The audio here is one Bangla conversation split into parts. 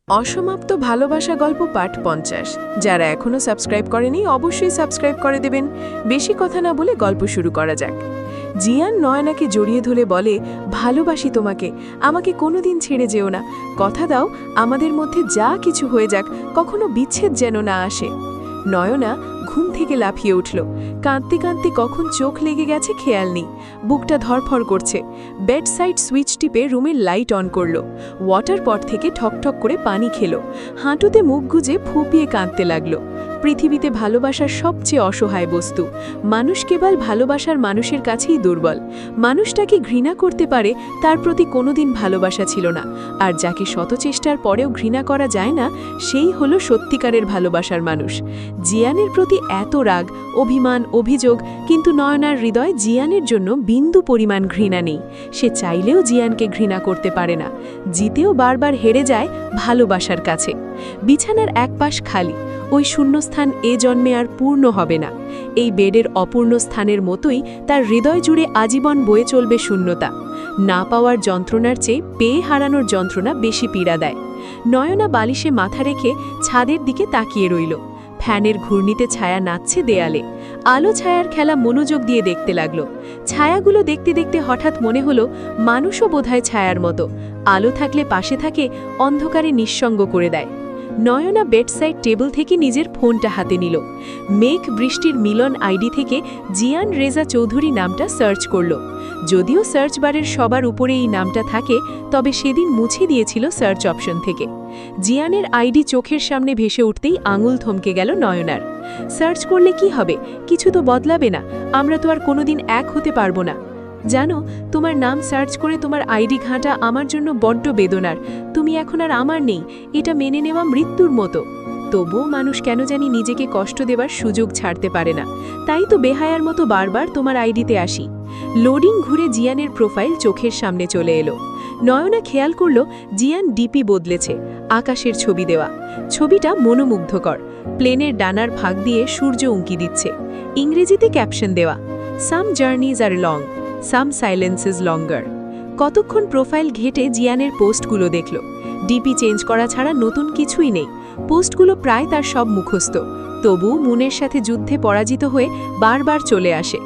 অসমাপ্ত ভালোবাসা গল্প পার্ট 50। যারা এখনো সাবস্ক্রাইব করেনি অবশ্যই সাবস্ক্রাইব করে দেবেন। বেশি কথা না বলে গল্প শুরু করা যাক। জিয়ান নয়নাকে জড়িয়ে ধরে বলে, ভালোবাসি তোমাকে, আমাকে কোনোদিন ছেড়ে যেও না, কথা দাও আমাদের মধ্যে যা কিছু হয়ে যাক কখনো বিচ্ছেদ যেন না আসে। নয়না ঘুম থেকে লাফিয়ে উঠল, কাঁদতে কাঁদতে কখন চোখ লেগে গেছে খেয়াল নেই, বুকটা ধরফর করছে। বেড সাইড সুইচ টিপে রুমের লাইট অন করল, ওয়াটার পট থেকে ঠকঠক করে পানি খেল, হাঁটুতে মুখ গুজে ফুপিয়ে কাঁদতে লাগল। পৃথিবীতে ভালোবাসার সবচেয়ে অসহায় বস্তু। মানুষ কেবল ভালোবাসার মানুষের কাছেই দুর্বল। মানুষটাকে ঘৃণা করতে পারে, তার প্রতি কোনোদিন ভালোবাসা ছিল না। আর যাকে শত চেষ্টার পরেও ঘৃণা করা যায় না, সেই হলো সত্যিকারের ভালোবাসার মানুষ। জিয়ানের প্রতি এত রাগ, অভিমান, অভিযোগ, কিন্তু নয়নার হৃদয় জিয়ানের জন্য বিন্দু পরিমাণ ঘৃণা নেই। সে চাইলেও জিয়ানকে ঘৃণা করতে পারে না। জিতেও বারবার হেরে যায় ভালোবাসার কাছে। বিছানার এক পাশ খালি, ওই শূন্যস্থান এ জন্মে আর পূর্ণ হবে না। এই বেডের অপূর্ণ স্থানের মতোই তার হৃদয় জুড়ে আজীবন বয়ে চলবে শূন্যতা। না পাওয়ার যন্ত্রণার চেয়ে পেয়ে হারানোর যন্ত্রণা বেশি পীড়া দেয়। নয়না বালিশে মাথা রেখে ছাদের দিকে তাকিয়ে রইল। ফ্যানের ঘূর্ণিতে ছায়া নাচছে দেয়ালে। আলো ছায়ার খেলা মনোযোগ দিয়ে দেখতে লাগল। ছায়াগুলো দেখতে দেখতে হঠাৎ মনে হলো মানুষও বোধহয় ছায়ার মতো, আলো থাকলে পাশে থাকে, অন্ধকারে নিঃসঙ্গ করে দেয়। নয়না বেডসাইড টেবিল থেকে নিজের ফোনটা হাতে নিল। মেঘ বৃষ্টির মিলন আইডি থেকে জিয়ান রেজা চৌধুরী নামটা সার্চ করল। যদিও সার্চ বারের সবার উপরে এই নামটা থাকে, তবে সেদিন মুছে দিয়েছিল সার্চ অপশন থেকে। জিয়ানের আইডি চোখের সামনে ভেসে উঠতেই আঙুল থমকে গেল নয়নার। সার্চ করলে কি হবে? কিছু তো বদলাবে না, আমরা তো আর কোনোদিন এক হতে পারবো না। জানো, তোমার নাম সার্চ করে তোমার আইডি ঘাঁটা আমার জন্য বড্ড বেদনার। তুমি এখন আর আমার নেই, এটা মেনে নেওয়া মৃত্যুর মতো। তবুও মানুষ কেন জানি নিজেকে কষ্ট দেবার সুযোগ ছাড়তে পারে না। তাই তো বেহায়ার মতো বারবার তোমার আইডিতে আসি। লোডিং ঘুরে জিয়ানের প্রোফাইল চোখের সামনে চলে এলো। নয়না খেয়াল করল জিয়ান ডিপি বদলেছে, আকাশের ছবি দেওয়া। ছবিটা মনোমুগ্ধকর, প্লেনের ডানার ফাঁক দিয়ে সূর্য উঁকি দিচ্ছে। ইংরেজিতে ক্যাপশন দেওয়া, সাম জার্নিজ আর লং, সাম সাইলেন্সেস লঙ্গার। কতক্ষণ প্রোফাইল ঘেটে জিয়ানের পোস্টগুলো দেখল। ডিপি চেঞ্জ করা ছাড়া নতুন কিছুই নেই। পোস্টগুলো প্রায় তার সব মুখস্থ, তবু মনের সাথে যুদ্ধে পরাজিত হয়ে বারবার চলে আসে।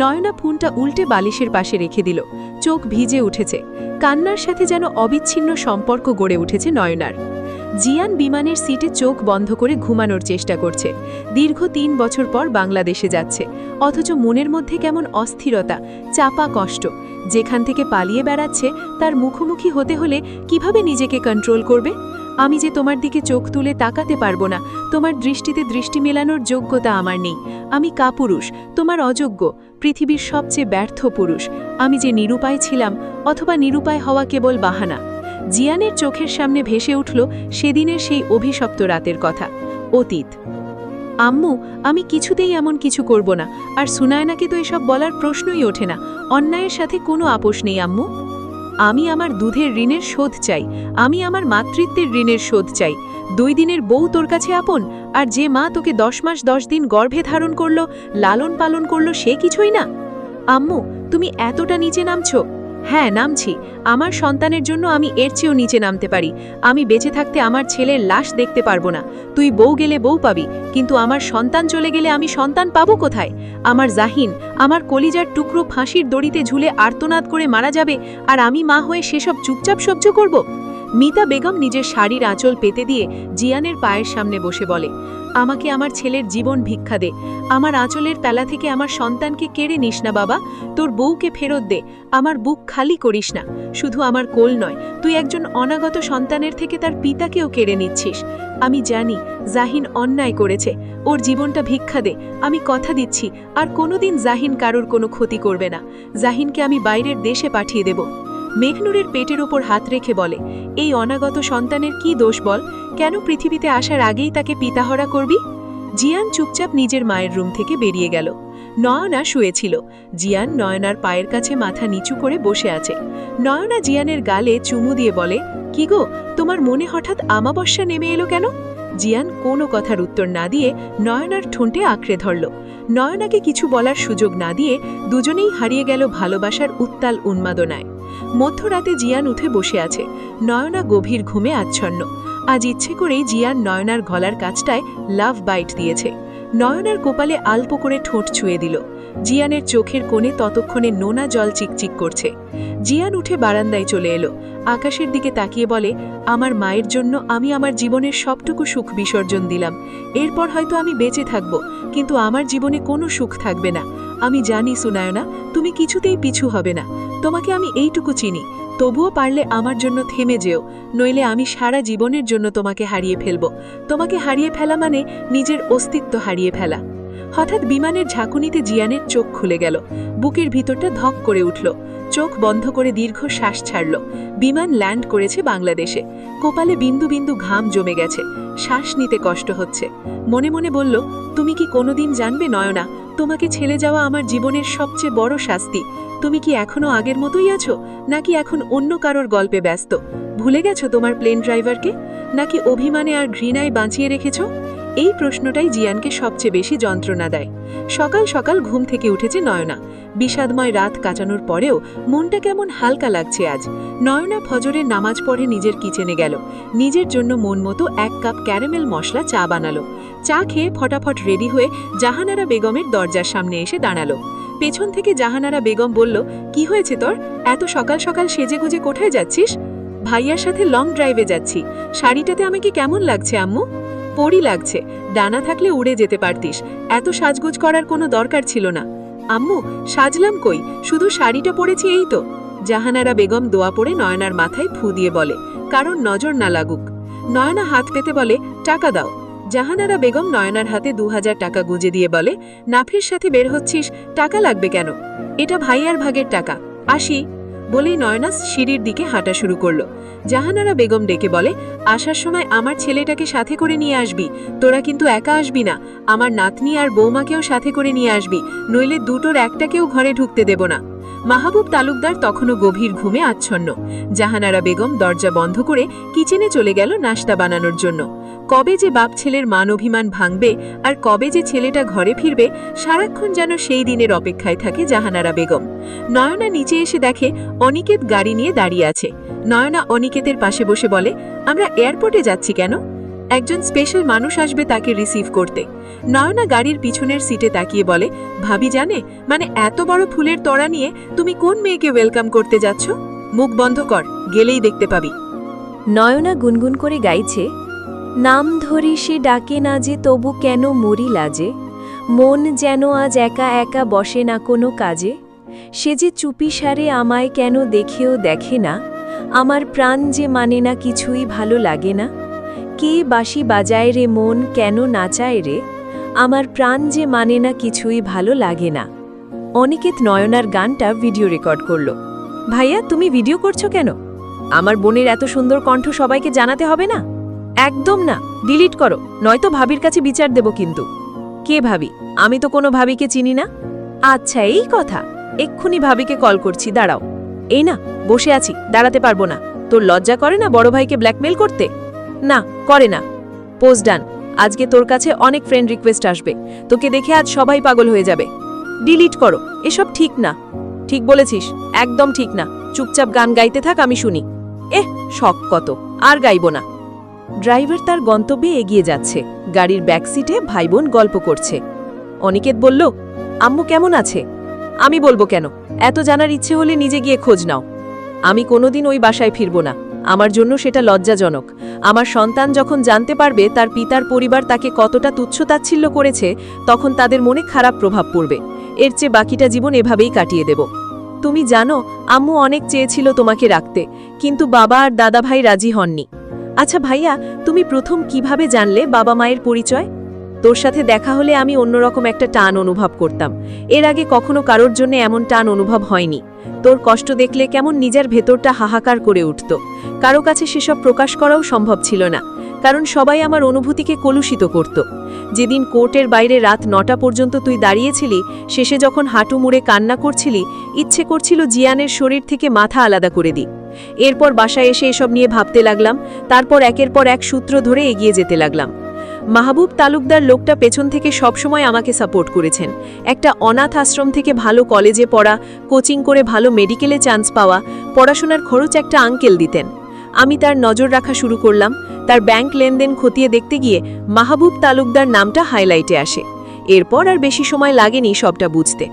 নয়না ফোনটা উল্টে বালিশের পাশে রেখে দিল। চোখ ভিজে উঠেছে, কান্নার সাথে যেন অবিচ্ছিন্ন সম্পর্ক গড়ে উঠেছে নয়নার। জিয়ান বিমানের সিটে চোখ বন্ধ করে ঘুমানোর চেষ্টা করছে। দীর্ঘ ৩ বছর পর বাংলাদেশে যাচ্ছে, অথচ মনের মধ্যে কেমন অস্থিরতা, চাপা কষ্ট। যেখান থেকে পালিয়ে বেড়াচ্ছে, তার মুখোমুখি হতে হলে কিভাবে নিজেকে কন্ট্রোল করবে? আমি যে তোমার দিকে চোখ তুলে তাকাতে পারবো না, তোমার দৃষ্টিতে দৃষ্টি মেলানোর যোগ্যতা আমার নেই। আমি কাপুরুষ, তোমার অযোগ্য, পৃথিবীর সবচেয়ে ব্যর্থ পুরুষ। আমি যে নিরুপায় ছিলাম, অথবা নিরুপায় হওয়া কেবল বাহানা। জিয়ানের চোখের সামনে ভেসে উঠল সেদিনের সেই অভিশপ্ত রাতের কথা, অতীত। আম্মু, আমি কিছুতেই এমন কিছু করব না, আর সুনায়নাকে তো এসব বলার প্রশ্নই ওঠে না। অন্যায়ের সাথে কোনো আপোষ নেই আম্মু। আমি আমার দুধের ঋণের শোধ চাই, আমি আমার মাতৃত্বের ঋণের শোধ চাই। 2 দিনের বউ তোর কাছে আপন, আর যে মা তোকে 10 মাস 10 দিন গর্ভে ধারণ করলো, লালন পালন করলো, সে কিছুই না। আম্মু, তুমি এতটা নিচে নামছো? হ্যাঁ, নামছি। আমার সন্তানের জন্য আমি এর চেয়েও নিচে নামতে পারি। আমি বেঁচে থাকতে আমার ছেলের লাশ দেখতে পারবো না। তুই বউ গেলে বউ পাবি, কিন্তু আমার সন্তান চলে গেলে আমি সন্তান পাবো কোথায়? আমার জাহিন, আমার কলিজার টুকরো ফাঁসির দড়িতে ঝুলে আর্তনাদ করে মারা যাবে, আর আমি মা হয়ে সেসব চুপচাপ সহ্য করব? মিতা বেগম নিজের শাড়ির আঁচল পেতে দিয়ে জিয়ানের পায়ের সামনে বসে বলে, আমাকে আমার ছেলের জীবন ভিক্ষা দে। আমার আঁচলের পেলা থেকে আমার সন্তানকে কেড়ে নিস না বাবা, তোর বউকে ফেরত দে। আমার বুক খালি করিস না। শুধু আমার কোল নয়, তুই একজন অনাগত সন্তানের থেকে তার পিতাকেও কেড়ে নিচ্ছিস। আমি জানি জাহিন অন্যায় করেছে, ওর জীবনটা ভিক্ষা দে। আমি কথা দিচ্ছি আর কোনোদিন জাহিন কারোর কোনো ক্ষতি করবে না। জাহিনকে আমি বাইরের দেশে পাঠিয়ে দেব। মেঘনুরের পেটের ওপর হাত রেখে বলে, এই অনাগত সন্তানের কি দোষ বল? কেন পৃথিবীতে আসার আগেই তাকে পিতাহরা করবি? জিয়ান চুপচাপ নিজের মায়ের রুম থেকে বেরিয়ে গেল। নয়না শুয়েছিল। জিয়ান নয়নার পায়ের কাছে মাথা নিচু করে বসে আছে। নয়না জিয়ানের গালে চুমু দিয়ে বলে, কি গো, তোমার মনে হঠাৎ আমাবস্যা নেমে এলো কেন? জিয়ান কোনো কথার উত্তর না দিয়ে নয়নার ঠোঁটে আঁকড়ে ধরল। নয়নাকে কিছু বলার সুযোগ না দিয়ে দুজনেই হারিয়ে গেল ভালোবাসার উত্তাল উন্মাদনায়। মধ্যরাতে জিয়ান উঠে বসে আছে। নয়না গভীর ঘুমে আচ্ছন্ন। আজ ইচ্ছে করেই জিয়ান নয়নার গলার কাছটায় লাভ বাইট দিয়েছে। নয়নার কপালে আলপো করে ঠোঁট ছুঁয়ে দিল। জিয়ানের চোখের কোণে ততক্ষণে নোনা জল চিকচিক করছে। জিয়ান উঠে বারান্দায় চলে এলো। আকাশের দিকে তাকিয়ে বলে, আমার মায়ের জন্য আমি আমার জীবনের সবটুকু সুখ বিসর্জন দিলাম। এরপর হয়তো আমি বেঁচে থাকব, কিন্তু আমার জীবনে কোনো সুখ থাকবে না। আমি জানি সুনায়না, তুমি কিছুতেই পিছু হবে না। তোমাকে আমি এইটুকু চিনি। তবুও পারলে আমার জন্য থেমে যেও, নইলে আমি সারা জীবনের জন্য তোমাকে হারিয়ে ফেলব। তোমাকে হারিয়ে ফেলা মানে নিজের অস্তিত্ব হারিয়ে ফেলা। হঠাৎ বিমানের ঝাঁকুনিতে জিয়ানের চোখ খুলে গেল। বুকের ভিতরটা ধক করে উঠল। চোখ বন্ধ করে দীর্ঘ শ্বাস ছাড়ল। বিমান ল্যান্ড করেছে বাংলাদেশে। কপালে বিন্দু বিন্দু ঘাম জমে গেছে। শ্বাস নিতে কষ্ট হচ্ছে। মনে মনে বলল, তুমি কি কোনোদিন জানবে নয়না, তোমাকে ছেড়ে যাওয়া আমার জীবনের সবচেয়ে বড় শাস্তি। তুমি কি এখনো আগের মতোই আছো, নাকি এখন অন্য কারোর গল্পে ব্যস্ত? ভুলে গেছো তোমার প্লেন ড্রাইভারকে, নাকি অভিমানে আর ঘৃণায় বাঁচিয়ে রেখেছ? এই প্রশ্নটাই জিয়ানকে সবচেয়ে বেশি যন্ত্রণা দেয়। সকাল সকাল ঘুম থেকে উঠেছে নয়না। বিষাদময় রাত কাটানোর পরেও মনটা কেমন হালকা লাগছে আজ। নয়না ফজরের নামাজ পড়ে নিজের কিচেনে গেল। নিজের জন্য মন মতো 1 কাপ ক্যারামেল মশলা চা বানালো। চা খেয়ে ফটাফট রেডি হয়ে জাহানারা বেগমের দরজার সামনে এসে দাঁড়ালো। পেছন থেকে জাহানারা বেগম বলল, কি হয়েছে তোর? এত সকাল সকাল সেজেগুজে কোথায় যাচ্ছিস? ভাইয়ার সাথে লং ড্রাইভে যাচ্ছি। শাড়িটাতে আমাকে কেমন লাগছে আম্মু? পরি লাগছে। ডানা থাকলে উড়ে যেতে পারতিস। এত সাজগোজ করার কোনো দরকার ছিল না। আম্মু, সাজলাম কই, শুধু শাড়িটা পরেছি এই তো। জাহানারা বেগম দোয়া পড়ে নয়নার মাথায় ফু দিয়ে বলে, কারণ নজর না লাগুক। নয়না হাত পেতে বলে, টাকা দাও। জাহানারা বেগম নয়নার হাতে 2000 টাকা গুজে দিয়ে বলে, নাফির সাথে বের হচ্ছিস, টাকা লাগবে কেন? এটা ভাইয়ার ভাগের টাকা, আসি। বলেই নয়না সিঁড়ির দিকে হাঁটা শুরু করলো। জাহানারা বেগম ডেকে বলে, আসার সময় আমার ছেলেটাকে সাথে করে নিয়ে আসবি। তোরা কিন্তু একা আসবি না, আমার নাতনি আর বৌমাকেও সাথে করে নিয়ে আসবি, নইলে দুটোর একটাকেও ঘরে ঢুকতে দেব না। মাহবুব তালুকদার তখনও গভীর ঘুমে আচ্ছন্ন। জাহানারা বেগম দরজা বন্ধ করে কিচেনে চলে গেল নাশতা বানানোর জন্য। কবে যে বাপ ছেলের মান অভিমান ভাঙবে আর কবে যে ছেলেটা ঘরে ফিরবে, সারাক্ষণ যেন সেই দিনের অপেক্ষায় থাকে জাহানারা বেগম। নয়না নিচে এসে দেখে অনিকেত গাড়ি নিয়ে দাঁড়িয়ে আছে। নয়না অনিকেতের পাশে বসে বলে, আমরা এয়ারপোর্টে যাচ্ছি কেন? একজন স্পেশাল মানুষ আসবে তাকে রিসিভ করতে। নয়না গাড়ির পিছনের সিটে তাকিয়ে বলে, ভাবি জানে, মানে এত বড় ফুলের তোড়া নিয়ে তুমি কোন মেয়েকে ওয়েলকাম করতে যাচ্ছ? মুখ বন্ধ কর, গেলেই দেখতে পাবি। নয়না গুনগুন করে গাইছে, নাম ধরি সে ডাকে না যে তবু কেন মরি লাজে, মন যেন আজ একা একা বসে না কোনো কাজে, সে যে চুপি সারে আমায় কেন দেখেও দেখে না, আমার প্রাণ যে মানে না কিছুই ভালো লাগে না, কে বাঁশি বাজায় রে মন কেন নাচায় রে, আমার প্রাণ যে মানে না কিছুই ভালো লাগে না। অনিকেত নয়নার গানটা ভিডিও রেকর্ড করল। ভাইয়া, তুমি ভিডিও করছো কেন? আমার বোনের এত সুন্দর কণ্ঠ সবাইকে জানাতে হবে না? একদম না, ডিলিট করো, নয়তো ভাবির কাছে বিচার দেব কিন্তু। কে ভাবি? আমি তো কোনো ভাবিকে চিনি না। আচ্ছা, এই কথা, এক্ষুনি ভাবিকে কল করছি, দাঁড়াও। এই না, বসে আছি, দাঁড়াতে পারবো না। তোর লজ্জা করে না বড় ভাইকে ব্ল্যাকমেল করতে? না, করে না। পোস্ট ডান। আজকে তোর কাছে অনেক ফ্রেন্ড রিকোয়েস্ট আসবে, তোকে দেখে আজ সবাই পাগল হয়ে যাবে। ডিলিট করো, এসব ঠিক না। ঠিক বলেছিস, একদম ঠিক না। চুপচাপ গান গাইতে থাক, আমি শুনি। শখ কত, আর গাইব না। ড্রাইভার তার গন্তব্যে এগিয়ে যাচ্ছে। গাড়ির ব্যাকসিটে ভাইবোন গল্প করছে। অনিকেত বলল, আম্মু কেমন আছে? আমি বলবো কেন? এত জানার ইচ্ছে হলে নিজে গিয়ে খোঁজ নাও। আমি কোনোদিন ওই বাসায় ফিরব না। আমার জন্য সেটা লজ্জাজনক। আমার সন্তান যখন জানতে পারবে তার পিতার পরিবার তাকে কতটা তুচ্ছতাচ্ছিল্য করেছে, তখন তাদের মনে খারাপ প্রভাব পড়বে। এর চেয়ে বাকিটা জীবন এভাবেই কাটিয়ে দেব। তুমি জানো, আম্মু অনেক চেয়েছিল তোমাকে রাখতে, কিন্তু বাবা আর দাদা ভাই রাজি হননি। আচ্ছা ভাইয়া, তুমি প্রথম কিভাবে জানলে বাবা মায়ের পরিচয়? তোর সাথে দেখা হলে আমি অন্যরকম একটা টান অনুভব করতাম। এর আগে কখনো কারোর জন্য এমন টান অনুভব হয়নি। তোর কষ্ট দেখলে কেমন নিজের ভেতরটা হাহাকার করে উঠত। কারো কাছে সেসব প্রকাশ করাও সম্ভব ছিল না, কারণ সবাই আমার অনুভূতিকে কলুষিত করত। যেদিন কোর্টের বাইরে রাত 9টা পর্যন্ত তুই দাঁড়িয়েছিলি, শেষে যখন হাঁটু মুড়ে কান্না করছিলি, ইচ্ছে করছিল জিয়ানের শরীর থেকে মাথা আলাদা করে দিই। এরপর বাসায় এসে এসব নিয়ে ভাবতে লাগলাম, তারপর একের পর এক সূত্র ধরে এগিয়ে যেতে লাগলাম। মাহবুব তালুকদার লোকটা পেছন থেকে সবসময় আমাকে সাপোর্ট করেছেন। একটা অনাথ আশ্রম থেকে ভালো কলেজে পড়া, কোচিং করে ভালো মেডিকেলে চান্স পাওয়া, পড়াশোনার খরচ একটা আঙ্কেল দিতেন। আমি তার নজর রাখা শুরু করলাম। তার ব্যাংক লেনদেন খতিয়ে দেখতে গিয়ে মাহবুব তালুকদার নামটা হাইলাইটে আসে। এরপর আর বেশি সময় লাগেনি সবটা বুঝতে।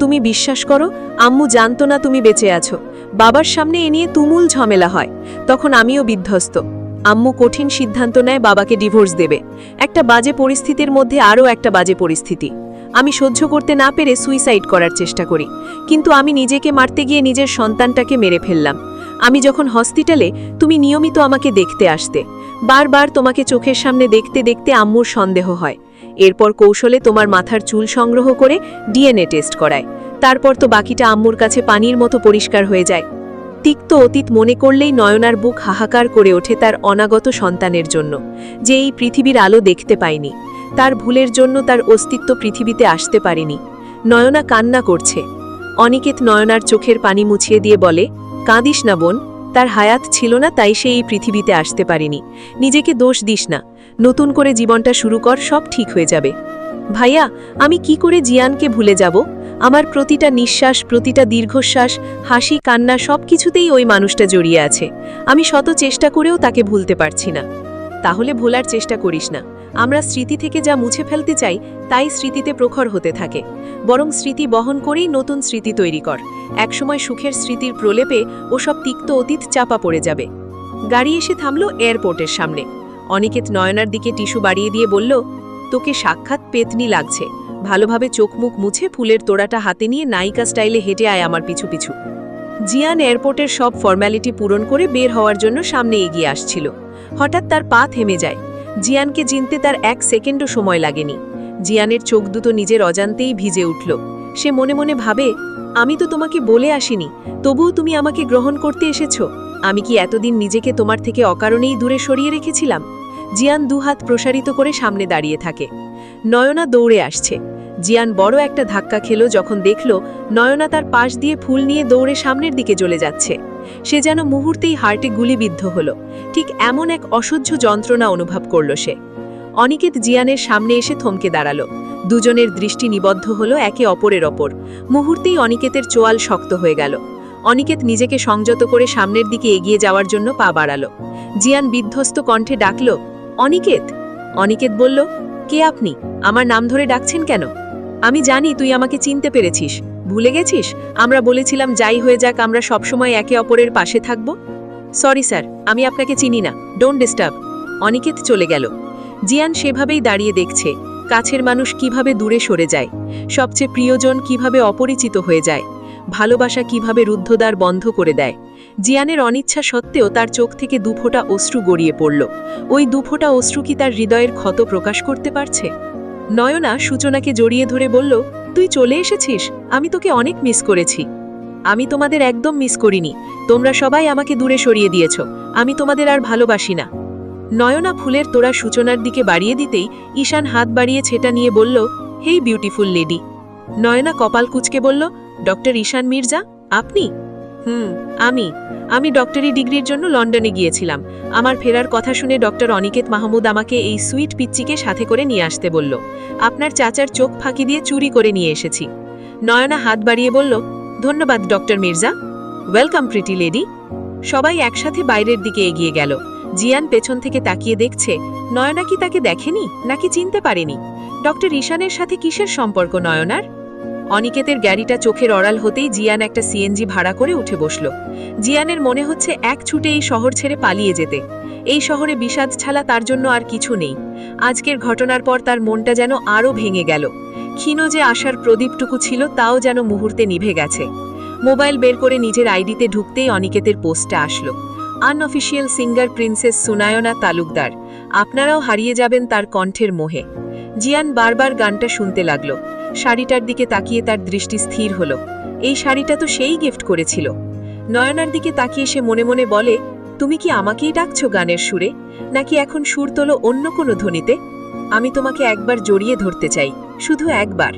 তুমি বিশ্বাস করো, আম্মু জানতো না তুমি বেঁচে আছো। বাবার সামনে এ নিয়ে তুমুল ঝামেলা হয়। তখন আমিও বিধ্বস্ত। আম্মু কঠিন সিদ্ধান্ত নেয় বাবাকে ডিভোর্স দেবে। একটা বাজে পরিস্থিতির মধ্যে আরও একটা বাজে পরিস্থিতি। আমি সহ্য করতে না পেরে সুইসাইড করার চেষ্টা করি, কিন্তু আমি নিজেকে মারতে গিয়ে নিজের সন্তানটাকে মেরে ফেললাম। আমি যখন হসপিটালে, তুমি নিয়মিত আমাকে দেখতে আসতে। বারবার তোমাকে চোখের সামনে দেখতে দেখতে আম্মুর সন্দেহ হয়। এরপর কৌশলে তোমার মাথার চুল সংগ্রহ করে ডিএনএ টেস্ট করায়। তারপর তো বাকিটা আম্মুর কাছে পানির মতো পরিষ্কার হয়ে যায়। তিক্ত অতীত মনে করলেই নয়নার বুক হাহাকার করে ওঠে তার অনাগত সন্তানের জন্য, যে এই পৃথিবীর আলো দেখতে পায়নি। তার ভুলের জন্য তার অস্তিত্ব পৃথিবীতে আসতে পারেনি। নয়না কান্না করছে। অনিকেত নয়নার চোখের পানি মুছিয়ে দিয়ে বলে, কাঁদিস না বোন, তার হায়াত ছিল না তাই সে এই পৃথিবীতে আসতে পারেনি। নিজেকে দোষ দিস না, নতুন করে জীবনটা শুরু কর, সব ঠিক হয়ে যাবে। ভাইয়া, আমি কি করে জিয়ানকে ভুলে যাব? আমার প্রতিটা নিঃশ্বাস, প্রতিটা দীর্ঘশ্বাস, হাসি, কান্না সব কিছুতেই ওই মানুষটা জড়িয়ে আছে। আমি শত চেষ্টা করেও তাকে ভুলতে পারছি না। তাহলে ভোলার চেষ্টা করিস না। আমরা স্মৃতি থেকে যা মুছে ফেলতে চাই তাই স্মৃতিতে প্রখর হতে থাকে। বরং স্মৃতি বহন করেই নতুন স্মৃতি তৈরি কর। একসময় সুখের স্মৃতির প্রলেপে ওসব তিক্ত অতীত চাপা পড়ে যাবে। গাড়ি এসে থামল এয়ারপোর্টের সামনে। অনিকেত নয়নার দিকে টিস্যু বাড়িয়ে দিয়ে বলল, তোকে সাক্ষাৎ পেতনি লাগছে। ভালোভাবে চোখ মুখ মুছে ফুলের তোড়াটা হাতে নিয়ে নায়িকা স্টাইলে হেঁটে আয় আমার পিছু পিছু। জিয়ান এয়ারপোর্টের সব ফর্ম্যালিটি পূরণ করে বের হওয়ার জন্য সামনে এগিয়ে আসছিল। হঠাৎ তার পা থেমে যায়। জিয়ানকে চিনতে তার 1 সেকেন্ডও সময় লাগেনি। জিয়ানের চোখ দুটো নিজের অজান্তেই ভিজে উঠল। সে মনে মনে ভাবে, আমি তো তোমাকে বলে আসিনি, তবুও তুমি আমাকে গ্রহণ করতে এসেছো। আমি কি এতদিন নিজেকে তোমার থেকে অকারণেই দূরে সরিয়ে রেখেছিলাম? জিয়ান দুহাত প্রসারিত করে সামনে দাঁড়িয়ে থাকে। নয়না দৌড়ে আসছে। জিয়ান বড় একটা ধাক্কা খেল যখন দেখল নয়না তার পাশ দিয়ে ফুল নিয়ে দৌড়ে সামনের দিকে চলে যাচ্ছে। সে যেন মুহূর্তেই হার্টে গুলিবিদ্ধ হল। ঠিক এমন এক অসহ্য যন্ত্রণা অনুভব করল সে। অনিকেত জিয়ানের সামনে এসে থমকে দাঁড়ালো। দুজনের দৃষ্টি নিবদ্ধ হল একে অপরের ওপর। মুহূর্তেই অনিকেতের চোয়াল শক্ত হয়ে গেল। অনিকেত নিজেকে সংযত করে সামনের দিকে এগিয়ে যাওয়ার জন্য পা বাড়ালো। জিয়ান বিধ্বস্ত কণ্ঠে ডাকল, অনিকেত। অনিকেত বলল, কে আপনি? আমার নাম ধরে ডাকছেন কেন? আমি জানি তুই আমাকে চিনতে পেরেছিস। ভুলে গেছিস আমরা বলেছিলাম যাই হয়ে যাক আমরা সবসময় একে অপরের পাশে থাকব? সরি স্যার, আমি আপনাকে চিনি না, ডোন্ট ডিস্টার্ব। অনিকেত চলে গেল। জিয়ান সেভাবেই দাঁড়িয়ে দেখছে কাছের মানুষ কিভাবে দূরে সরে যায়, সবচেয়ে প্রিয়জন কিভাবে অপরিচিত হয়ে যায়, ভালোবাসা কিভাবে রুদ্ধদ্বার বন্ধ করে দেয়। জিয়ানের অনিচ্ছা সত্ত্বেও তার চোখ থেকে দুফোঁটা অশ্রু গড়িয়ে পড়ল। ওই দুফোঁটা অশ্রু কি তার হৃদয়ের ক্ষত প্রকাশ করতে পারছে? নয়না সূচনাকে জড়িয়ে ধরে বলল, তুই চলে এসেছিস, আমি তোকে অনেক মিস করেছি। আমি তোমাদের একদম মিস করিনি, তোমরা সবাই আমাকে দূরে সরিয়ে দিয়েছ। আমি তোমাদের আর ভালোবাসি না। নয়না ফুলের তোড়া সূচনার দিকে বাড়িয়ে দিতেই ঈশান হাত বাড়িয়ে ছেটা নিয়ে বলল, হেই বিউটিফুল লেডি। নয়না কপাল কুঁচকে বলল, ডক্টর ঈশান মির্জা, আপনি? আমি ডক্টরি ডিগ্রির জন্য লন্ডনে গিয়েছিলাম। আমার ফেরার কথা শুনে ডক্টর অনিকেত মাহমুদ আমাকে এই সুইট পিচ্চিকে সাথে করে নিয়ে আসতে বলল। আপনার চাচার চোখ ফাঁকি দিয়ে চুরি করে নিয়ে এসেছি। নয়না হাত বাড়িয়ে বলল, ধন্যবাদ doctor Mirza. Welcome pretty lady. সবাই একসাথে বাইরের দিকে এগিয়ে গেল। জিয়ান পেছন থেকে তাকিয়ে দেখছে নয়না কি তাকে দেখেনি নাকি চিনতে পারেনি। ডক্টর ঈশানের সাথে কিসের সম্পর্ক নয়নার? অনিকেতের গাড়িটা চোখের অড়াল হতেই জিয়ান একটা সিএনজি ভাড়া করে উঠে বসল। জিয়ানের মনে হচ্ছে এক ছুটে এই শহর ছেড়ে পালিয়ে যেতে। এই শহরে বিষাদ ছাড়া তার জন্য আর কিছু নেই। আজকের ঘটনার পর তার মনটা যেন আরও ভেঙে গেল। ক্ষীণ যে আশার প্রদীপটুকু ছিল তাও যেন মুহূর্তে নিভে গেছে। মোবাইল বের করে নিজের আইডিতে ঢুকতেই অনিকেতের পোস্টটা আসলো, unofficial singer princess Sunayna Talukdar, আপনারাও হারিয়ে যাবেন তার কণ্ঠের মোহে। জিয়ান বারবার গানটা শুনতে লাগলো। শাড়িটার দিকে তাকিয়ে তার দৃষ্টি স্থির হলো। এই শাড়িটা তো সেই গিফট করেছিল। নয়নার দিকে তাকিয়ে সে মনে মনে বলে, তুমি কি আমাকেই ডাকছো গানের সুরে, নাকি এখন সুর তোলো অন্য কোনো ধ্বনিতে? আমি তোমাকে একবার জড়িয়ে ধরতে চাই, শুধু একবার।